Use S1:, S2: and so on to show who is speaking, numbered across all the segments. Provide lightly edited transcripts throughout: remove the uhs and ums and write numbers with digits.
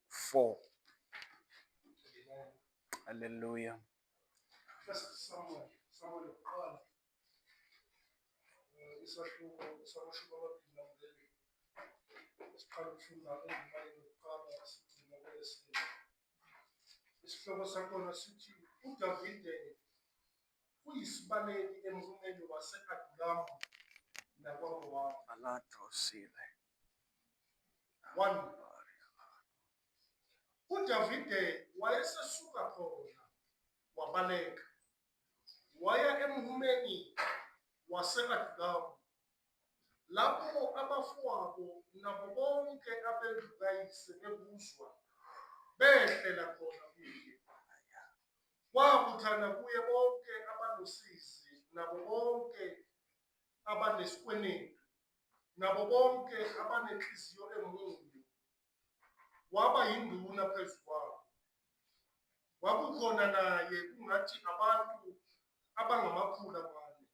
S1: 4. Hallelujah.
S2: First Samuel yokuqala isahluko samashumi amabili nambili esiqala ukufunda endimeni yokuqala sigcina kweyesine. Isihloko sakhona sithi uDavide uyisibaleki emhumeni wase-Adulamu nakwaMowabi.
S1: Alatrosile.
S2: 1. uDavide wayesesuka khona wabaleka waya emhumeni wase-Adulamu lapho abafowabo nabo bonke abendlu kayise bebuzwa behlela khona kuye. Kwabuthana kuye bonke abanosizi nabo bonke abanesikwenedi nabo bonke abanenhliziyo emunyu. Waba yinduna phezu kwabo. Kwakukhona naye kungathi abantu abangamakhulu amane.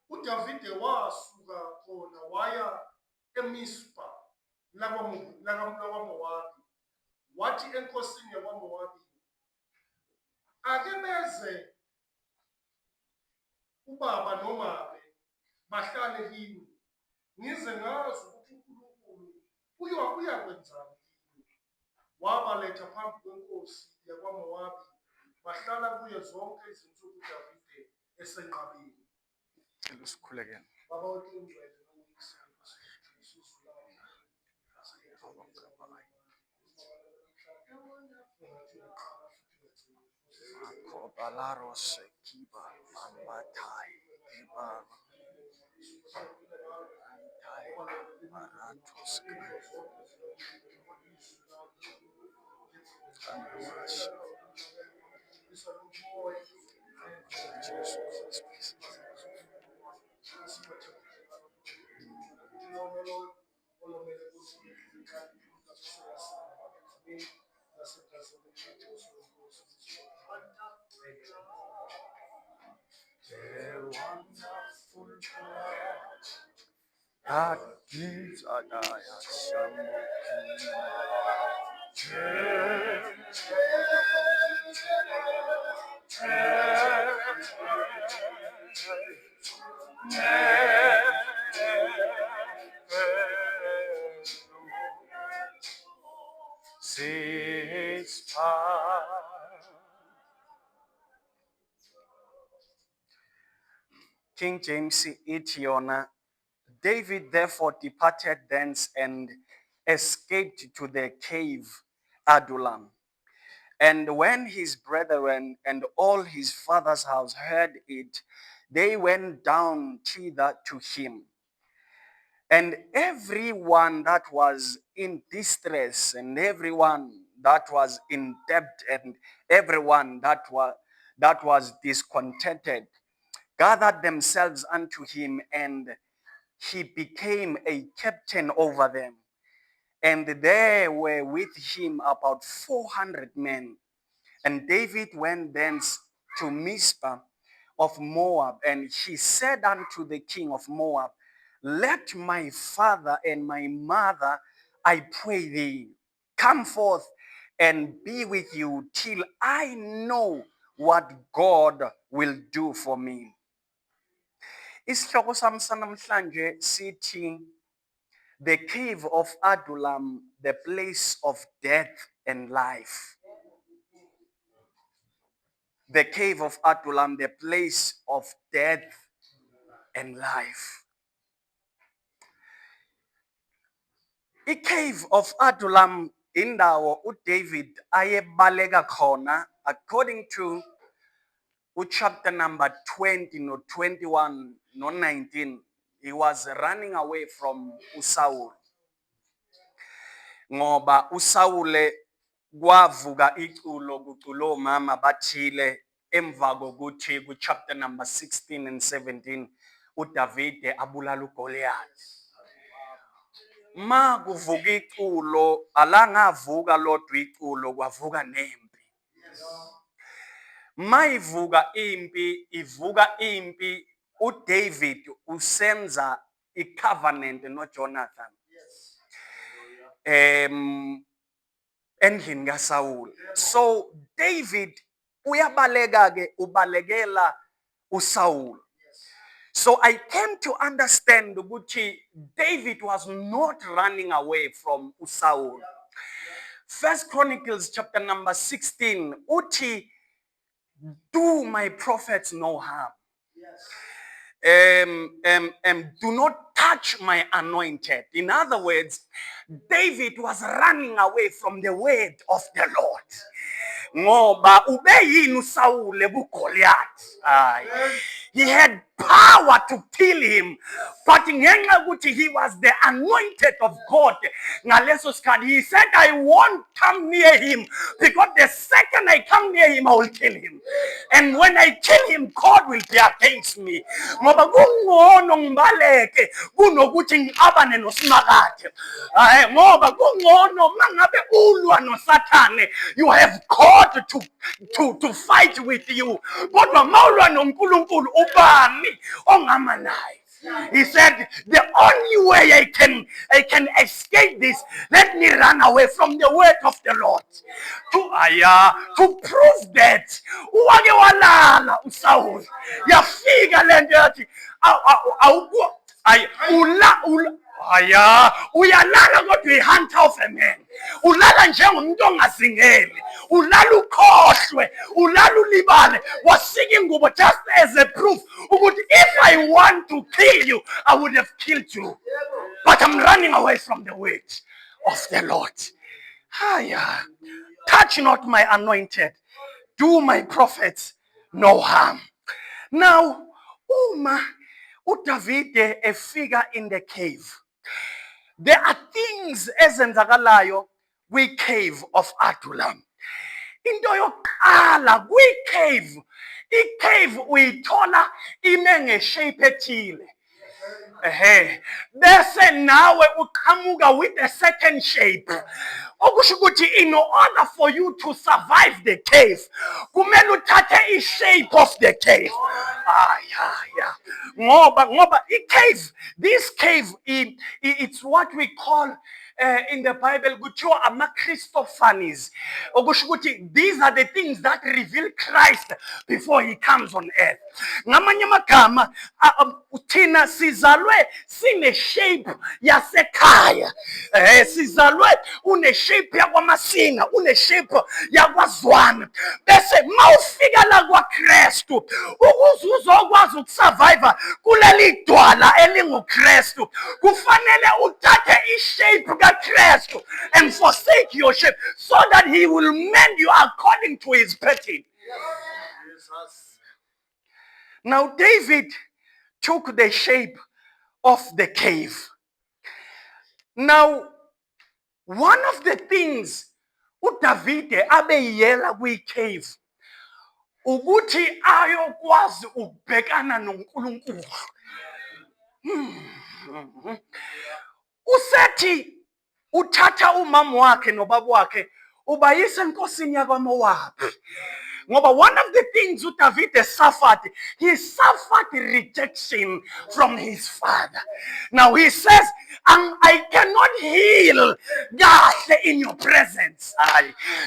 S2: uDavide wasuka khona waya eMispa lakwaMowabi. Wathi enkosini yakwaMowabi, ake beze ubaba nomabe bahlale kini, ngize ngazi ukuthi uNkulunkulu uyakwenzani kini. Wabaletha phambi kwenkosi yakwaMowabi, bahlala kuye zonke izinsuku uDavide esenqabeni.
S1: Usikhulekele.
S2: Baba wethu ongcwele noyise Jesu lawo.
S1: Akobalaros kiba amatai kiba antai maratos that gives Adaya King James Itiona. David therefore departed thence and escaped to the cave Adullam. And when his brethren and all his father's house heard it, they went down thither to him. And everyone that was in distress, and everyone that was in debt, and everyone that was discontented, gathered themselves unto him, and he became a captain over them. And there were with him about 400 men. And David went thence to Mizpah of Moab, and he said unto the king of Moab, let my father and my mother, I pray thee, come forth and be with you till I know what God will do for me. Isihloko sami sanamhlanje sithi the cave of Adullam, the place of death and life. The cave of Adullam, the place of death and life. The cave of Adullam indawo uDavid ayebaleka khona, according to chapter number 20 no 21 no 19. He was running away from uSaul. Ngoba uSawule kwavuka iculo kuculo mama bathile emva kokuthi ku chapter number 16 and 17 uDavide abulala uGoliath. Ma kuvuka iculo alangavuka lodwa iculo, kwavuka nempi. Ma ivuka impi uDavid usenza icovenant noJonathan. endlini kaSawuli. So David uyabaleka ke ubalekela uSaul. So I came to understand ukuthi David was not running away from uSaul. First Chronicles chapter number 16 uthi, do my prophets no harm. Do not touch my anointed. In other words, David was running away from the word of the Lord. Ngoba ubeyini uSaul ebuGoliath. He had power to kill him, but ngenxa ukuthi he was the anointed of God ngaleso sikhathi, he said, I won't come near him, because the second I come near him, I will kill him. And when I kill him, God will be against me. Ngoba kungcono ngibaleke kunokuthi ngixabane noSimakade. Ngoba kungcono mangabe ulwa noSathane, you have God to fight with you. Kodwa mawulwa noNkulunkulu ubani ongama naye? He said, the only way I can escape this, let me run away from the word of the Lord. To prove that, wake walala uSaul. Yafika lento yathi uyalala kodwa i-hunter of a man. Ulala njengomuntu ongazingeli. Ulala ukhohlwe, ulala ulibale. Wasika ingubo just as a proof ukuthi if I want to kill you, I would have killed you. But I'm running away from the word of the Lord. Touch not my anointed. Do my prophets no harm. Now, uma uDavide efika in the cave, there are things ezenzakalayo kwi-cave of Adullam. Into yokuqala kwi-cave, i-cave uyithola ime nge-shape ethile. Bese nawe uqhamuka with a certain shape. Okusho ukuthi in order for you to survive the cave, kumele uthathe i-shape of the cave. Ngoba i-cave, this cave, it's what we call in the Bible kuthiwa ama-Christophanies. Okusho ukuthi these are the things that reveal Christ before he comes on earth. Ngamanye amagama thina sizalwe sine shape yasekhaya. Sizalwe une shape yakwaMasinga, une shape yakwaZwana. Bese mawufika la kwaKristu, ukuze uzokwazi ukusurvive kuleli dwala elinguKristu, kufanele uthathe ishape kaKristu and forsake your shape so that he will mend you according to his pattern. Now David took the shape of the cave. Now, one of the things uDavide abeyela kwi-cave ukuthi ayokwazi ukubhekana noNkulunkulu. Usethi uthatha umama wakhe nobaba wakhe ubayisa enkosini yakwaMowabi. Ngoba one of the things uDavide suffered, he suffered rejection from his father. Now he says, I cannot heal kahle in your presence.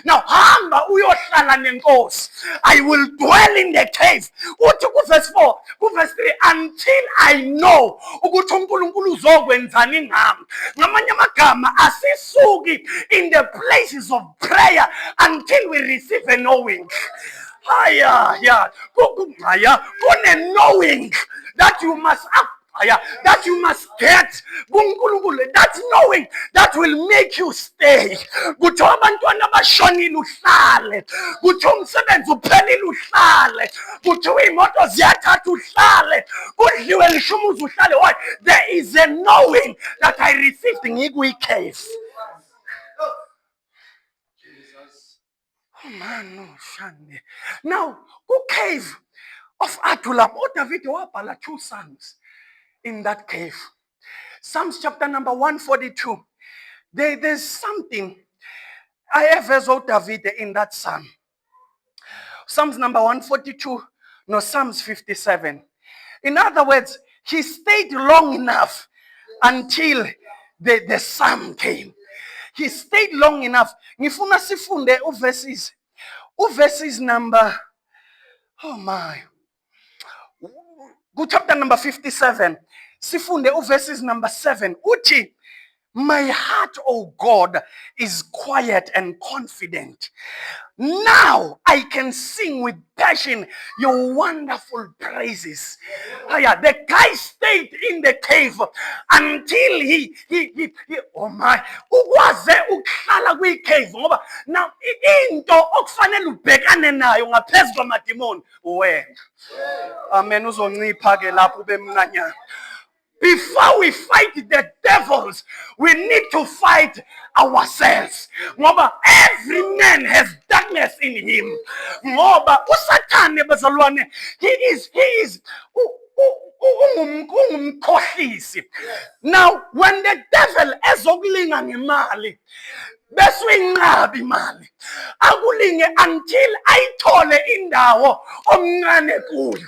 S1: Now hamba uyohlala nenkosi. I will dwell in the cave. Uthi ku-verse 4, ku-verse 3, until I know ukuthi uNkulunkulu uzokwenzani ngami. Ngamanye amagama asisuki in the places of prayer until we receive a knowing. Kune knowing that you must that you must get. That knowing that will make you stay. Kuthiwa abantwana bashonile uhlale. Kuthiwa umsebenzi uphelile uhlale. Kuthiwa imoto ziyathatha uhlale. Kudliwe lishumuza uhlale. Why? There is a knowing that I received ngikwi-cave. Now, cave of Adullam, David wabhala 2 songs in that cave. Psalms chapter number 142. There's something I have as David in that psalm. Psalms number 142, no, Psalms 57. In other words, he stayed long enough until the psalm came. he stayed long enough. Ngifuna sifunde uverses number, oh my, chapter number 57. Sifunde uverses number 7. Uthi, my heart, O God, is quiet and confident. Now I can sing with passion your wonderful praises. The guy stayed in the cave until he oh my, ukwaze ukuhlala kwi-cave ngoba now into okufanele ubhekane nayo ngaphezu kwamadimoni wena. Amen. Uzoncipha ke lapho ube mncanyana. Before we fight the devils, we need to fight ourselves. Ngoba every man has darkness in him. Ngoba uSathane bazalwane, he is ungumkhohlisi. Now when the devil ezokulinga ngemali, bese uyinqaba imali, akulinge until ayithole indawo omncane kuyo.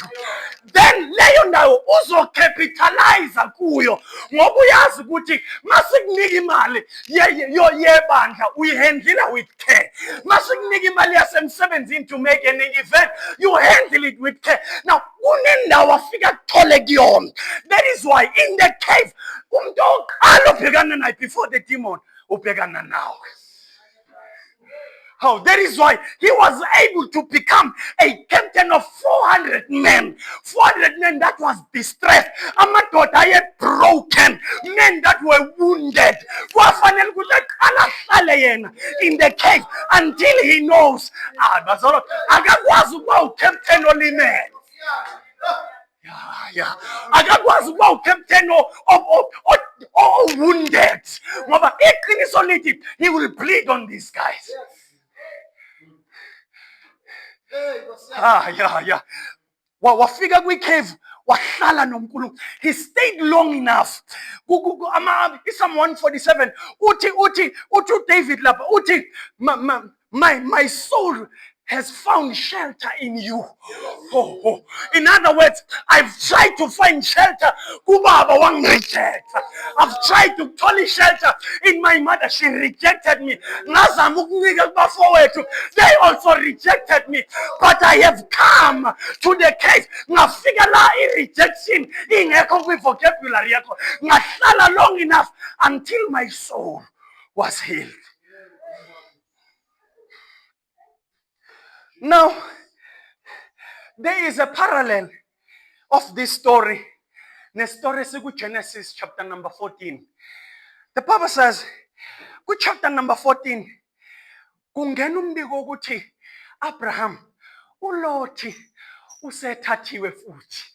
S1: Then leyo ndawo uzocapitalize kuyo ngoba uyazi ukuthi masikunika imali yebandla uyihandle with care. Masikunika imali yasemsebenzini to make an event, you handle it with care. Now kunendawo afika kuthole kuyona. That is why in the cave umuntu oqala ubhekana naye before the demon ubhekana nawe. Oh, that is why he was able to become a captain of 400 men. 400 men that was distressed. Amadoda aye broken. Men that were wounded. Kwafanele ukuthi aqala yena in the cave until he knows. Bazalwane, akakwazi ukuba ucaptain olimele. Yeah. Akakwazi ukuba ucaptain wounded. Ngoba iqiniso lithi he will bleed on these guys. Yeah. Wafika kwi-cave, wahlala noNkulunkulu. He stayed long enough. Psalm 147. Uthi David lapha, uthi my soul has found shelter in you. Oh. In other words, I've tried to find shelter. Kubaba wangireject. I've tried to find shelter in my mother. She rejected me. They also rejected me. But I have come to the cave. Ngafika la rejection ingekho kwi-vocabulary yakho. Ngahlala long enough until my soul was healed. Now, there is a parallel of this story. The story is Genesis chapter number 14. The Bible says, chapter number 14, kungena umbiko ukuthi Abraham, uLothi usethathiwe futhi.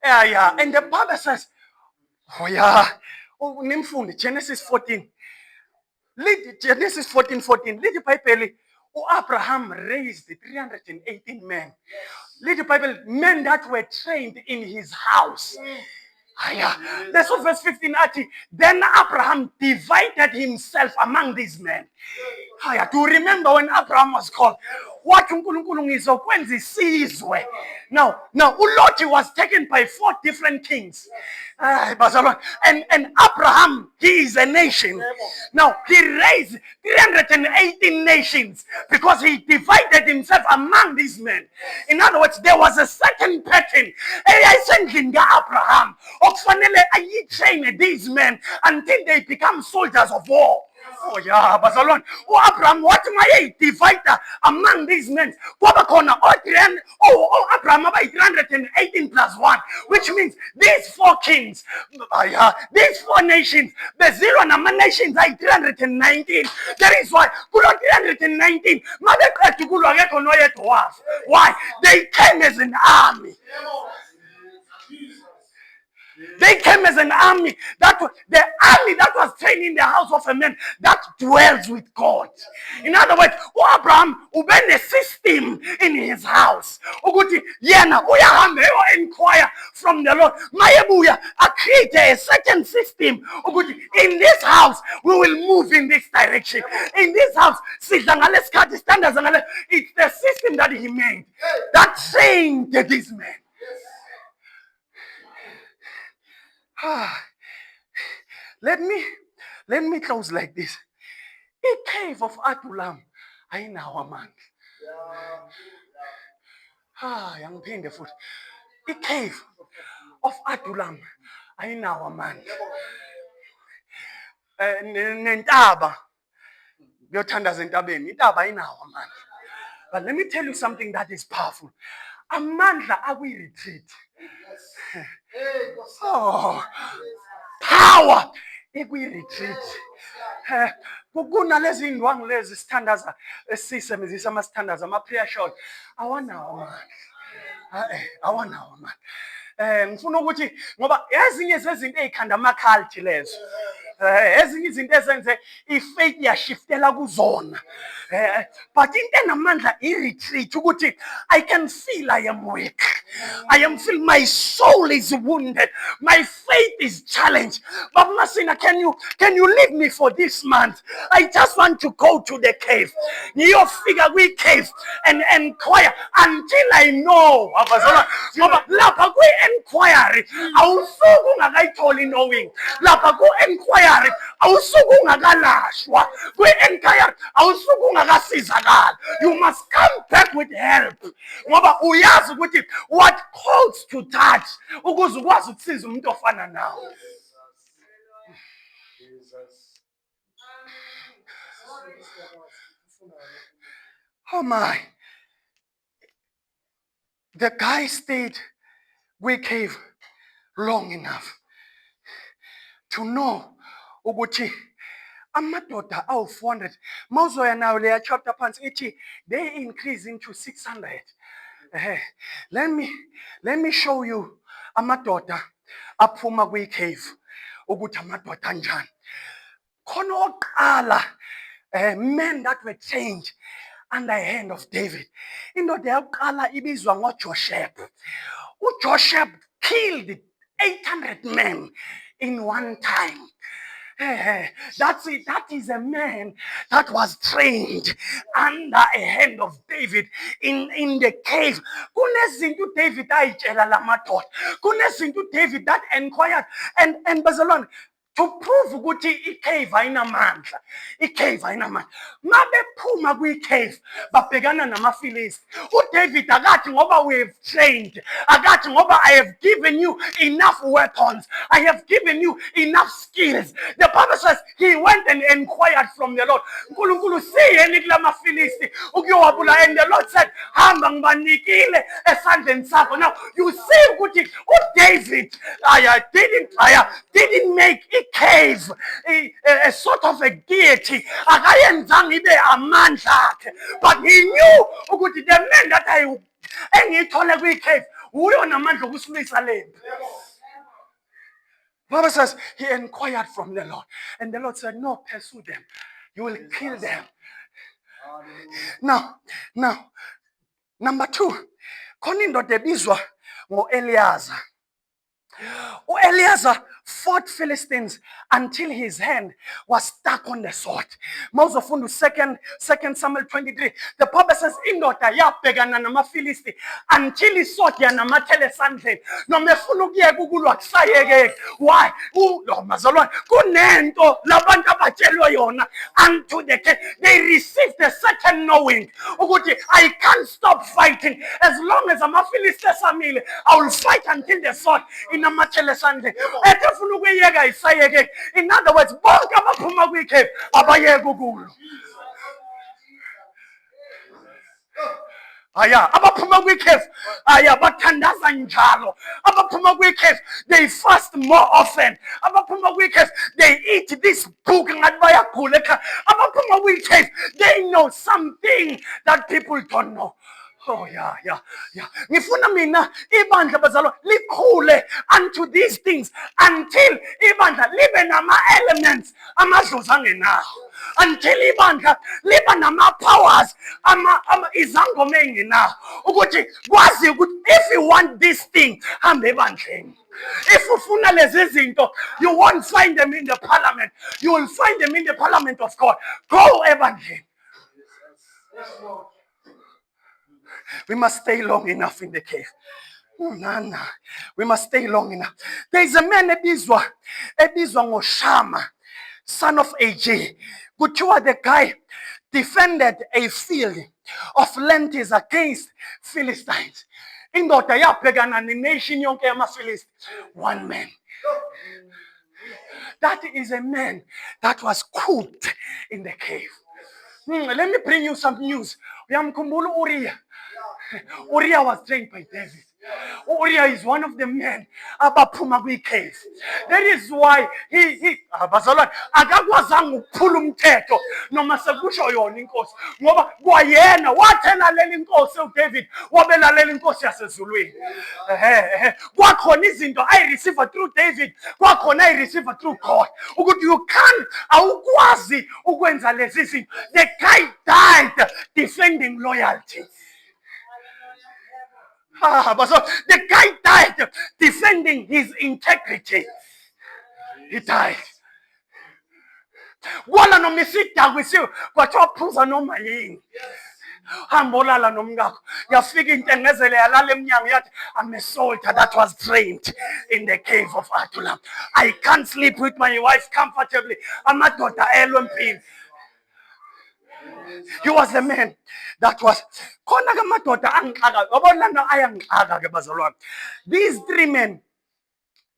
S1: Yeah. And the Bible says, nimfundi Genesis 14. Genesis 14. Little Bible, Abraham raised 318 men. Little Bible, men that were trained in his house. That's what verse 15. Then Abraham divided himself among these men. To remember when Abraham was called, what uNkulunkulu ngizokwenza isizwe. Now uLothi was taken by 4 different kings. And Abraham, he is a nation. Now he raised 318 nations because he divided himself among these men. In other words, there was a certain pattern. Abraham, okufanele ayitrain these men until they become soldiers of war. Bazalwane, Abraham wathi maye divide among these men. Kwaba khona Abraham abayi 318 plus 1, which means these 4 kings, these 4 nations, the zero number nations are 319. That is why kulo 319 mabeqeda kulwa akekho noyedwa wafa. Why? They came as an army. They came as an army. The army that was trained in the house of a man that dwells with God. In other words, Abraham ubene a system in his house. Ukuthi yena uyahamba inquire from the Lord. Mayebuya create a certain system. Ukuthi in this house we will move in this direction. In this house, it's the system that he made that trained these men. Let me close like this. I-cave of Adullam ayinawo amandla. Yangiphinde futhi. I-cave of Adullam ayinawo amandla. Nentaba kuyothandaza entabeni, intaba ayinawo amandla. But let me tell you something that is powerful. Amandla akwi-retreat. Oh, power ikwi-retreat. Kunalezi indwangu lezi sithandaza sisebenzisa amasithandaza ama-prayer shot awanawo amandla. Awanawo amandla. Ngifuna ukuthi ngoba ezinye zezinto ezikhanda ama-culture lezo. Ezinye izinto ezenze i-faith yashiftela kuzona. But into enamandla i-retreat ukuthi I can feel I am weak. I am feel my soul is wounded. My faith is challenged. But Masina, can you leave me for this month? I just want to go to the cave. You figure we cave and inquire until I know. Lapha kwi-inquiry awusuku ungakayitholi knowing. Lapha ku-inquiry awusuku ungakalashwa. Kwi-inquiry awusuku ungakasizakala. You must come back with help. Ngoba uyazi ukuthi what calls to touch ukuze ukwazi ukusiza umuntu ofana nawe. Oh my. The guy stayed with cave long enough to know ukuthi amadoda awu-400 mawuzoya nayo leya chapter phansi ithi they increase into 600. Let me show you amadoda aphuma kwi-cave ukuthi amadoda anjani. Khona oqala men that were trained under the hand of David. Indoda yokuqala ibizwa ngoJosheb. UJosheb killed 800 men in one time. That's it. That is a man that was trained under a hand of David in the cave. Kunezinto David ayitshela lamadoda. Kunezinto David that inquired and Bazalwane to prove ukuthi i-cave ayinamandla. I-cave ayinamandla. Mabephuma kwi-cave babhekana namaFilisti. uDavid akathi ngoba we have trained. Akathi ngoba I have given you enough weapons. I have given you enough skills. The Bible says he went and inquired from the Lord. uNkulunkulu siyeni kulamaFilisti ukuyowabula, and the Lord said hamba ngibanikile esandleni sakho. Now you see ukuthi uDavid didn't make cave a sort of a deity. Akayenzanga ibe amandla akhe, but he knew ukuthi the man that engiyithole kwi-cave uyo namandla okusimisa lempi. Bible says he inquired from the Lord, and the Lord said, no, pursue them, you will kill them. Now number 2, khona indoda ebizwa ngo-Eleazar. Eleazar fought Philistines until his hand was stuck on the sword. Mawuzofunda 2 Samuel 23. The Bible says indoda yabhekana namaFilisti until isword yanamathele esandleni. Noma efuna ukuyeka ukulwa kusayekeki. Why? Bazalwane, kunento labantu abatshelwe yona unto the king. They received a certain knowing ukuthi I can't stop fighting as long as amaFilisti esamile. I will fight until the sword inamathele esandleni. Efuna ukuyeka isayekeki. In other words, bonke abaphuma kwi-cave abayeka ukulwa. Abaphuma kwi-cave bathandaza njalo. Abaphuma kwi-cave they fast more often. Abaphuma kwi-cave they eat this book ngathi bayagula ekhaya. Abaphuma kwi-cave they know something that people don't know. Oh yeah. Ngifuna mina ibandla bazalwa likhule unto these things until ibandla libe nama-elements amadlozi angenawo. Until ibandla liba nama-powers izangoma engenawo. Ukuthi kwazi ukuthi if you want this thing hambe ebandleni. If ufuna lezi zinto, you won't find them in the parliament. You will find them in the parliament of God. Go ebandleni. We must stay long enough in the cave. We must stay long enough. There is a man ebizwa ngoShama. son of AJ. Kuthiwa the guy defended a field of lentils against Philistines. Indoda yabhekana nenation yonke yamaPhilistines. One man. That is a man that was cooked in the cave. Let me bring you some news. Uyamkhumbula Uriah. Uriah was trained by David. Uriah is one of the men abaphuma kwi-cave. That is why he bazalwane akakwazanga ukuphula umthetho noma sekusho yona inkosi ngoba kwayena wathelalela inkosi uDavid wabelalela inkosi yasezulwini. Kwakhona izinto ayireceive through David, kwakhona ayireceive through God. Ukuthi you can't awukwazi ukwenza lezi zinto. The guy died defending loyalty. But so the guy died defending his integrity. He died. Wala noma isidakwisiwe kwathiwa phuza noma yini. Hamba olala nomngakho. Yafika intengezele yalala emnyango yathi, I'm a soldier that was trained in the cave of Adullam. I can't sleep with my wife comfortably. Amadoda elwe empini. He was the man that was khona ke madoda angixaka yabona na ayangixaka ke bazalwane. These three men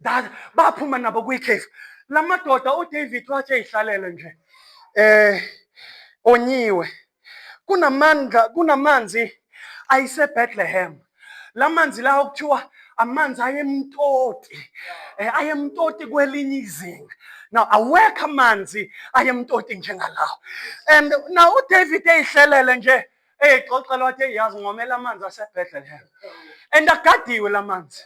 S1: that baphuma nabo kwi-cave. La madoda uDavid wathi eyihlalele nje onyiwe kunamanzi ayiseBethlehem. La manzi lawo kuthiwa amanzi ayemtoti kwelinye izinga. Now awekho amanzi ayemtoti njengalawo. And now uDavid eyihlelele nje exoxela wathi eyazi ngomela amanzi aseBethlehem. And agadiwe la manzi.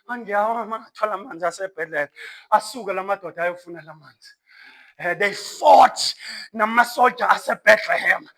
S1: Angiyawa mathola amanzi aseBethlehem. Asuke la madoda ayofuna la manzi. They fought namasoldier aseBethlehem.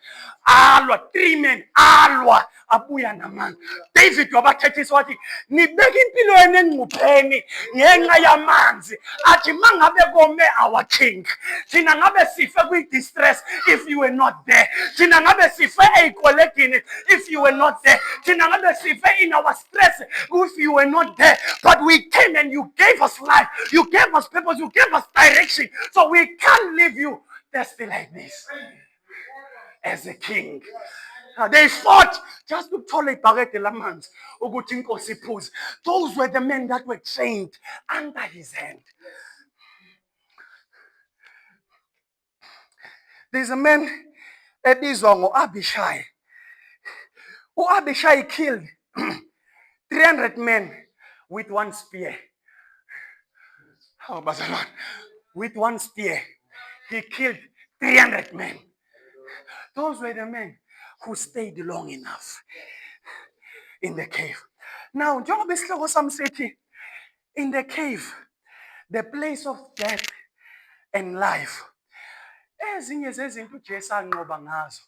S1: Alwa 3 men alwa abuya namanzi. David wabathethisa wathi nibeka impilo yenu engcupheni ngenxa yamanzi. Athi mangabe kome our king. Thina ngabe sife kwi distress if you were not there. Thina ngabe sife eyikolekini if you were not there. Thina ngabe sife in our stress if you were not there. But we came and you gave us life. You gave us purpose. You gave us direction. So we can't leave you thirsty like this. As a king. They fought just to tolerate ibhakede lamanzi ukuthi inkosi iphuze. Those were the men that were trained under his hand. There's a man ebizwa ngo-Abishai. U-Abishai killed 300 men with one spear. With one spear. He killed 300 men. Those were the men who stayed long enough in the cave. Now, njengoba isihloko sami sithi, in the cave, the place of death and life. Ezinye zezinto uJesu anqoba ngazo.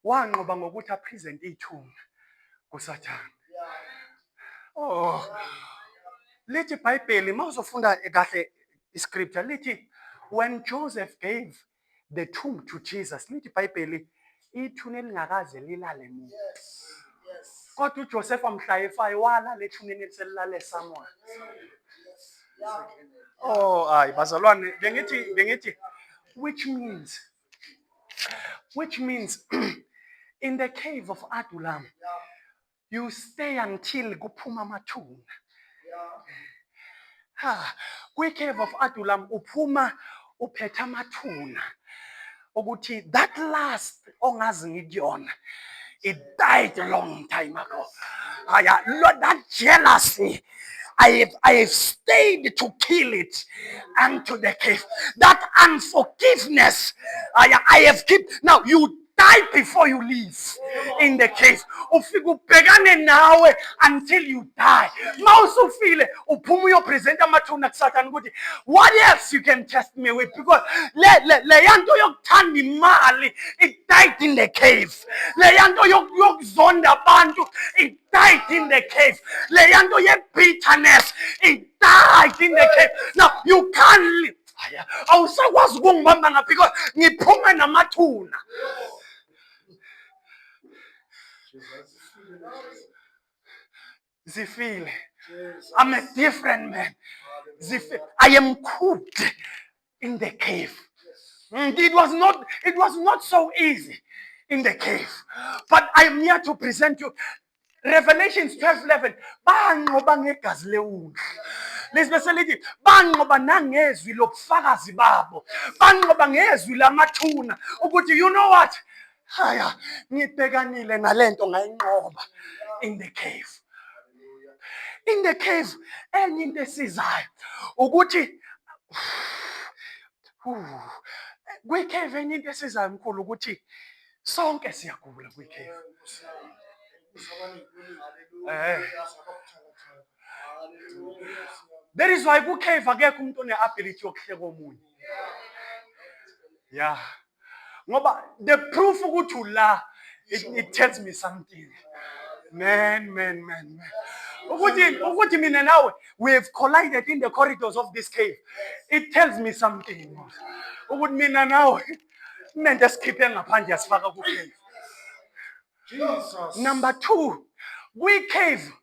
S1: Wanqoba ngokuthi apresent ithuna kuSathane. Lithi iBhayibheli mawuzofunda kahle iscripture lithi when Joseph gave the tomb to Jesus, lithi iBhayibheli ithuna elingakaze lilale muntu. Kodwa uJoseph amhlayifayo walala ethuneni eliselilale Samuel. Hayi bazalwane bengithi which means in the cave of Adullam you stay until kuphuma amathuna. Kwi-cave of Adullam uphuma uphethe amathuna ukuthi that last ongazi ngikuyona it died a long time ago. Lord, that jealousy I have stayed to kill it unto the cave. That unforgiveness I have kept. Now you die before you leave in the cave. Ufika ubhekane nawe until you die. Mawusufile uphuma uyopresenta amathuna kuSathane ukuthi what else you can test me with, because le yanto yokuthanda imali it died in the cave. Le yanto yokuzonda abantu it died in the cave. Le yanto ye-bitterness it died in the cave. Now you can't live. Awusakwazi ukungibamba ngapha because ngiphume namathuna. Zifile. I'm a different man. I am cooked in the cave. It was not so easy in the cave. But I am here to present you Revelations 12:11. Banqoba ngegazi lewundlu. Lesibese lithi banqoba nangezwi lobufakazi babo. Banqoba ngezwi lamathuna ukuthi you know what? Haya, ngibhekanile nalento ngayinqoba in the cave. In the cave, enye into esizayo ukuthi kwi-cave enye into esizayo mkhulu ukuthi sonke siyagula kwi-cave. That is why kwi-cave akekho umuntu one-ability yokuhleka omunye. Yeah. Ngoba the proof ukuthi ula it tells me something. Man. Ukuthi mina nawe we have collided in the corridors of this cave. It tells me something. Ukuthi mina nawe nento esikhiphe ngaphandle yasifaka ku-cave.
S2: Jesus.
S1: Number 2, kwi-cave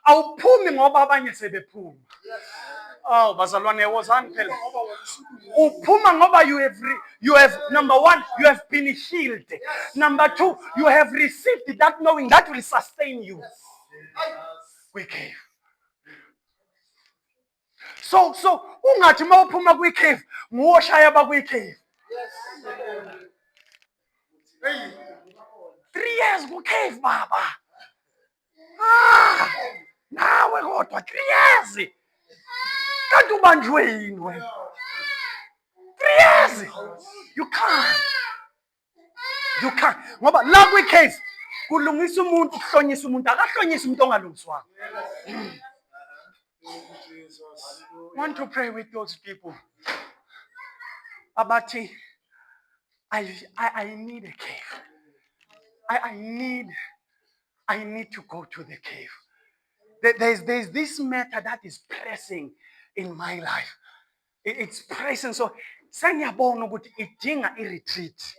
S1: awuphumi ngoba abanye sebephuma. Oh, bazalwane wozani phela. Uphuma ngoba you have number 1, you have been healed. Number 2, you have received that knowing that will sustain you. Kwi-cave. So ungathi mawuphuma kwi-cave ngoshaya bakwi-cave. 3 years ku-cave baba. Nawe kodwa 3 years. Kanti ubanjwe yini wena? 3 years. You can't. Ngoba la kwi-cave kulungisa umuntu, kuhlonyisa umuntu, akahlonyisa umuntu ongalungiswanga. Want to pray with those people. Abathi, I need a cave. I need to go to the cave. There's this matter that is pressing in my life. It's pressing. So sengiyabona ukuthi idinga i-retreat.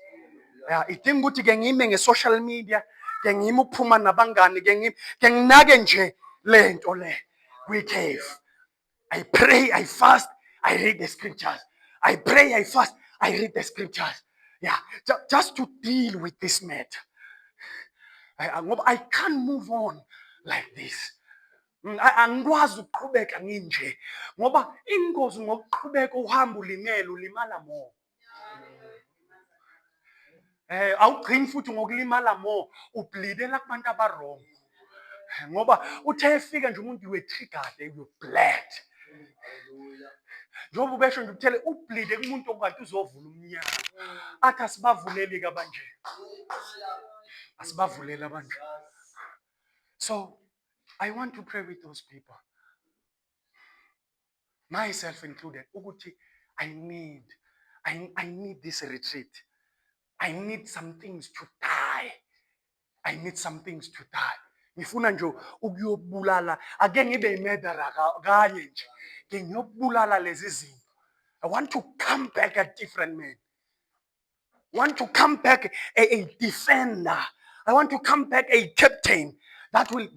S1: Idinga ukuthi ke ngime nge-social media, ke ngime ukuphuma nabangani, ke nginake nje lento le kwi-cave. I pray, I fast, I read the scriptures. I pray, I fast, I read the scriptures. Yeah, just to deal with this matter. I can't move on like this. Angikwazi ukuqhubeka nginje ngoba ingozi ngokuqhubeka uhamba ulimele ulimala more. Awugcini futhi ngokulimala more ubleedela kubantu abarong. Ngoba uthe efika nje umuntu we-triggered, you bled. Njengoba ubesho nje ukuthele ubleede kumuntu okwathi uzovula umnyango. Athi asibavuleli kabanje. Asibavuleli abanje. So I want to pray with those people, myself included. Ukuthi I need this retreat. I need some things to die. I need some things to die. Ngifuna nje ukuyobulala, ake ngibe imedara kanye nje. Ke ngiyobulala lezi zinto. I want to come back a different man. I want to come back a defender. I want to come back a captain that will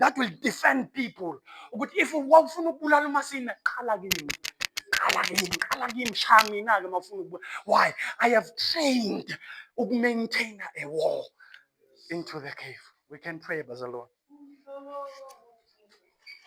S1: defend people. But if wawufuna ukubulala uMasina, qala kimi shami na ke mawufuna ukubulala. Why? I have trained to maintain a wall into the cave. We can pray, Bazalwane.